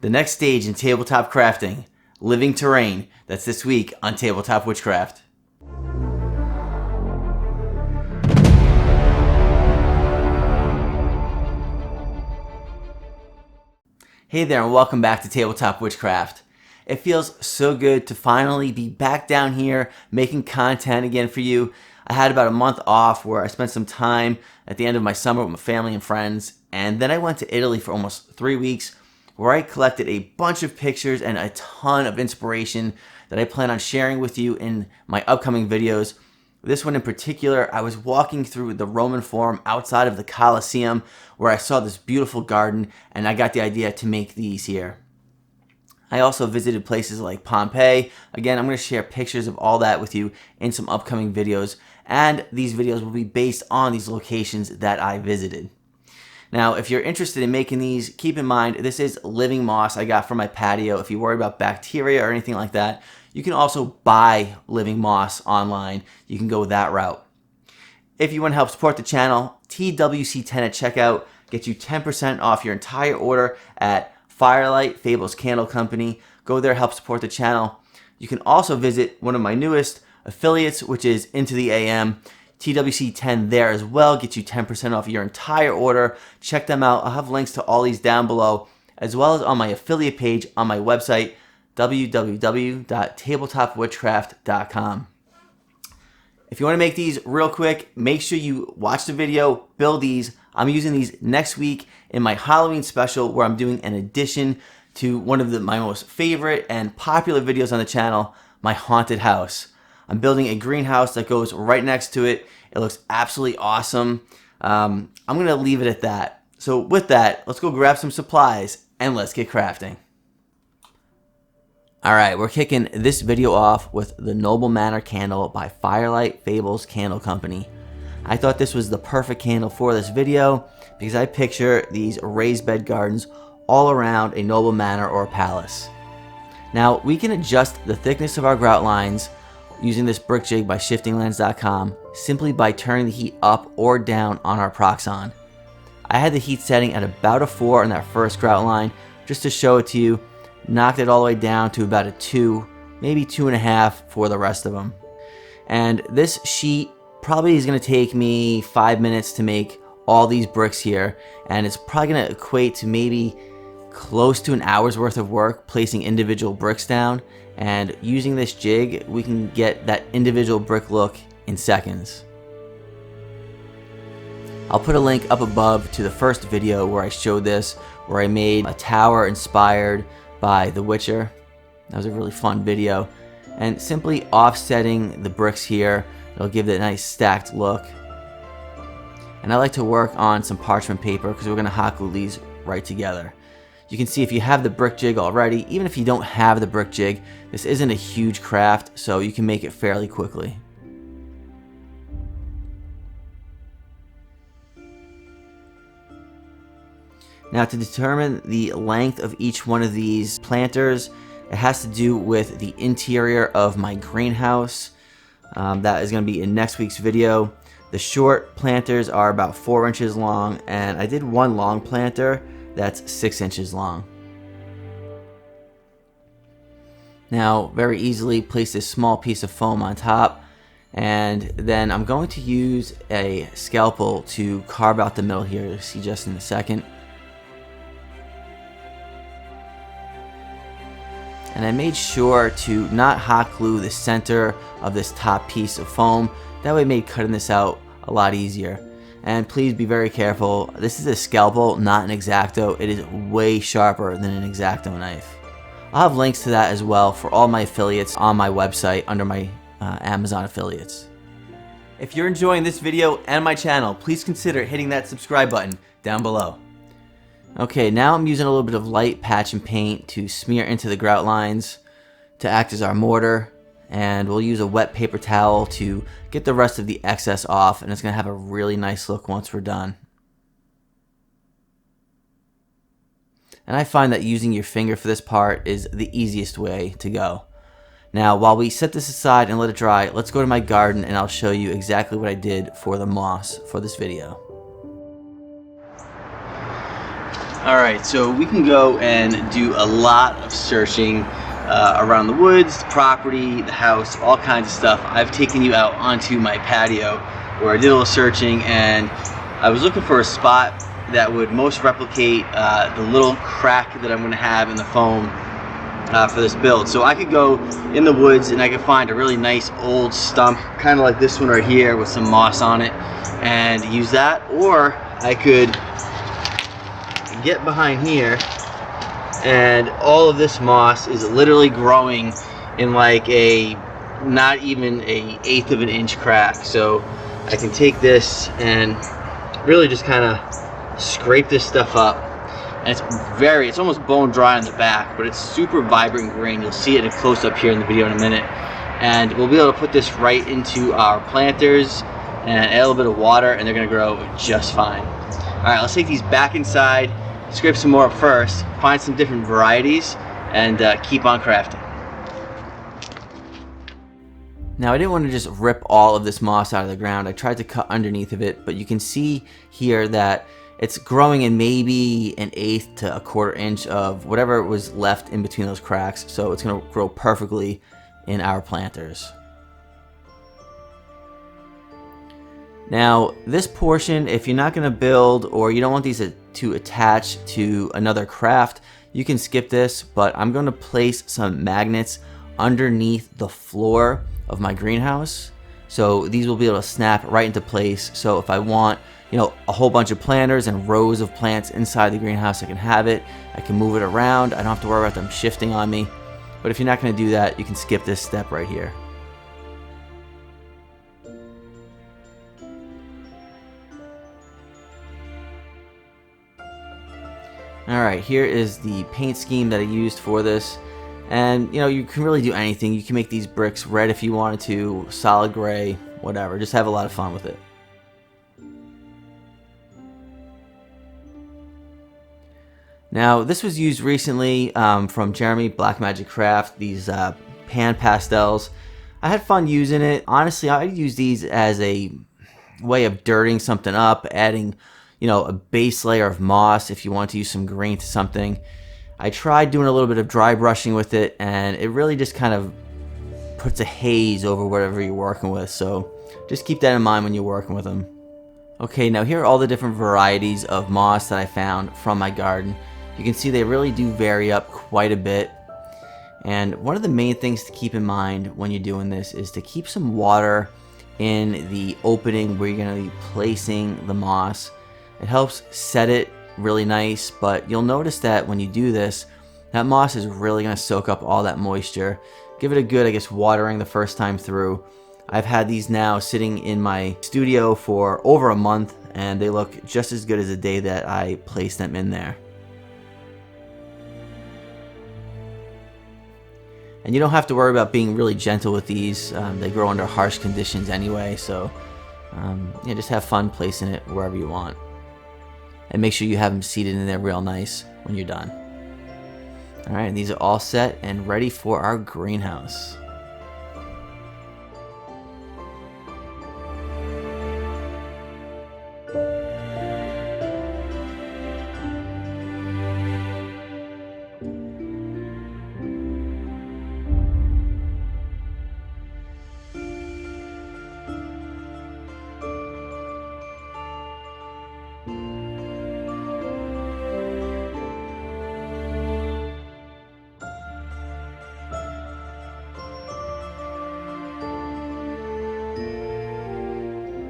The next stage in tabletop crafting, living terrain. That's this week on Tabletop Witchcraft. Hey there and welcome back to Tabletop Witchcraft. It feels so good to finally be back down here making content again for you. I had about a month off where I spent some time at the end of my summer with my family and friends, and then I went to Italy for almost 3 weeks where I collected a bunch of pictures and a ton of inspiration that I plan on sharing with you in my upcoming videos. This one in particular, I was walking through the Roman Forum outside of the Colosseum where I saw this beautiful garden and I got the idea to make these here. I also visited places like Pompeii. Again, I'm going to share pictures of all that with you in some upcoming videos, and these videos will be based on these locations that I visited. Now, if you're interested in making these, keep in mind this is living moss I got from my patio. If you worry about bacteria or anything like that, you can also buy living moss online. You can go that route. If you want to help support the channel, TWC10 at checkout gets you 10% off your entire order at Firelight Fables Candle Company. Go there, help support the channel. You can also visit one of my newest affiliates, which is Into the AM. TWC10 there as well, gets you 10% off your entire order. Check them out. I'll have links to all these down below, as well as on my affiliate page on my website, www.tabletopwitchcraft.com. If you want to make these real quick, make sure you watch the video, build these. I'm using these next week in my Halloween special where I'm doing an addition to one of my most favorite and popular videos on the channel, my haunted house. I'm building a greenhouse that goes right next to it. It looks absolutely awesome. I'm going to leave it at that. So with that, let's go grab some supplies and let's get crafting. Alright, we're kicking this video off with the Noble Manor candle by Firelight Fables Candle Company. I thought this was the perfect candle for this video because I picture these raised bed gardens all around a noble manor or a palace. Now, we can adjust the thickness of our grout lines using this brick jig by shiftinglens.com simply by turning the heat up or down on our Proxon. I had the heat setting at about a 4 on that first grout line just to show it to you. Knocked it all the way down to about a 2, maybe 2.5 for the rest of them. And this sheet probably is going to take me 5 minutes to make all these bricks here, and it's probably going to equate to maybe close to an hour's worth of work placing individual bricks down. And using this jig, we can get that individual brick look in seconds. I'll put a link up above to the first video where I showed this, where I made a tower inspired by The Witcher. That was a really fun video. And simply offsetting the bricks here, it'll give it a nice stacked look. And I like to work on some parchment paper because we're going to hot glue these right together. You can see if you have the brick jig already, even if you don't have the brick jig, this isn't a huge craft, so you can make it fairly quickly. Now, to determine the length of each one of these planters, it has to do with the interior of my greenhouse. That is going to be in next week's video. The short planters are about 4 inches long, and I did one long planter that's 6 inches long. Now, very easily place this small piece of foam on top, and then I'm going to use a scalpel to carve out the middle here. You'll see just in a second. And I made sure to not hot glue the center of this top piece of foam. That way it made cutting this out a lot easier. And please be very careful. This is a scalpel, not an X-Acto. It is way sharper than an X-Acto knife. I'll have links to that as well for all my affiliates on my website under my Amazon affiliates. If you're enjoying this video and my channel, please consider hitting that subscribe button down below. Okay, now I'm using a little bit of light patch and paint to smear into the grout lines to act as our mortar, and we'll use a wet paper towel to get the rest of the excess off, and it's going to have a really nice look once we're done. And I find that using your finger for this part is the easiest way to go. Now, while we set this aside and let it dry, let's go to my garden and I'll show you exactly what I did for the moss for this video. Alright, so we can go and do a lot of searching around the woods, the property, the house, all kinds of stuff. I've taken you out onto my patio where I did a little searching, and I was looking for a spot that would most replicate the little crack that I'm going to have in the foam for this build. So I could go in the woods and I could find a really nice old stump, kind of like this one right here with some moss on it, and use that. Or I could get behind here, and all of this moss is literally growing in like a not even a 1/8 of an inch crack. So I can take this and really just kind of scrape this stuff up, and it's almost bone dry on the back, but it's super vibrant green. You'll see it in a close-up here in the video in a minute, and we'll be able to put this right into our planters and add a little bit of water, and they're going to grow just fine. All right, let's take these back inside, scrape some more up first, find some different varieties, and keep on crafting. Now, I didn't want to just rip all of this moss out of the ground. I tried to cut underneath of it, but you can see here that it's growing in maybe 1/8 to 1/4 inch of whatever was left in between those cracks. So it's going to grow perfectly in our planters. Now, this portion, if you're not going to build or you don't want these to attach to another craft, you can skip this, but I'm going to place some magnets underneath the floor of my greenhouse. So these will be able to snap right into place. So if I want, a whole bunch of planters and rows of plants inside the greenhouse, I can have it. I can move it around. I don't have to worry about them shifting on me. But if you're not going to do that, you can skip this step right here. Alright, here is the paint scheme that I used for this. And you can really do anything. You can make these bricks red if you wanted to, solid gray, whatever. Just have a lot of fun with it. Now, this was used recently from Jeremy Blackmagic Craft, these pan pastels. I had fun using it. Honestly, I use these as a way of dirtying something up, adding a base layer of moss if you want to use some green to something. I tried doing a little bit of dry brushing with it, and it really just kind of puts a haze over whatever you're working with. So just keep that in mind when you're working with them. Okay, now here are all the different varieties of moss that I found from my garden. You can see they really do vary up quite a bit. And one of the main things to keep in mind when you're doing this is to keep some water in the opening where you're going to be placing the moss. It helps set it really nice, but you'll notice that when you do this, that moss is really going to soak up all that moisture. Give it a good, watering the first time through. I've had these now sitting in my studio for over a month, and they look just as good as the day that I placed them in there. And you don't have to worry about being really gentle with these. They grow under harsh conditions anyway, so just have fun placing it wherever you want. And make sure you have them seated in there real nice when you're done. Alright, and these are all set and ready for our greenhouse.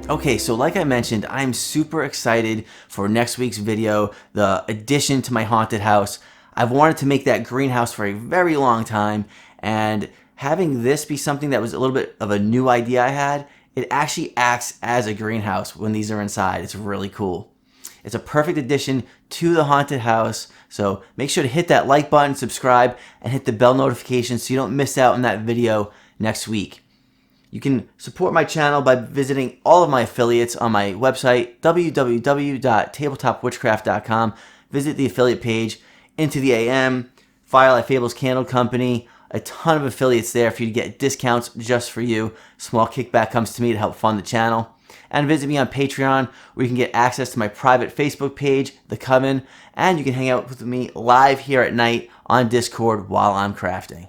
Okay, so like I mentioned, I'm super excited for next week's video, the addition to my haunted house. I've wanted to make that greenhouse for a very long time, and having this be something that was a little bit of a new idea I had, it actually acts as a greenhouse when these are inside. It's really cool. It's a perfect addition to the haunted house, so make sure to hit that like button, subscribe, and hit the bell notification so you don't miss out on that video next week. You can support my channel by visiting all of my affiliates on my website, www.tabletopwitchcraft.com. Visit the affiliate page, Into the AM, Firelight Fables Candle Company, a ton of affiliates there for you to get discounts just for you. Small kickback comes to me to help fund the channel. and visit me on Patreon, where you can get access to my private Facebook page, The Coven, and you can hang out with me live here at night on Discord while I'm crafting.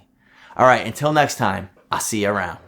All right, until next time, I'll see you around.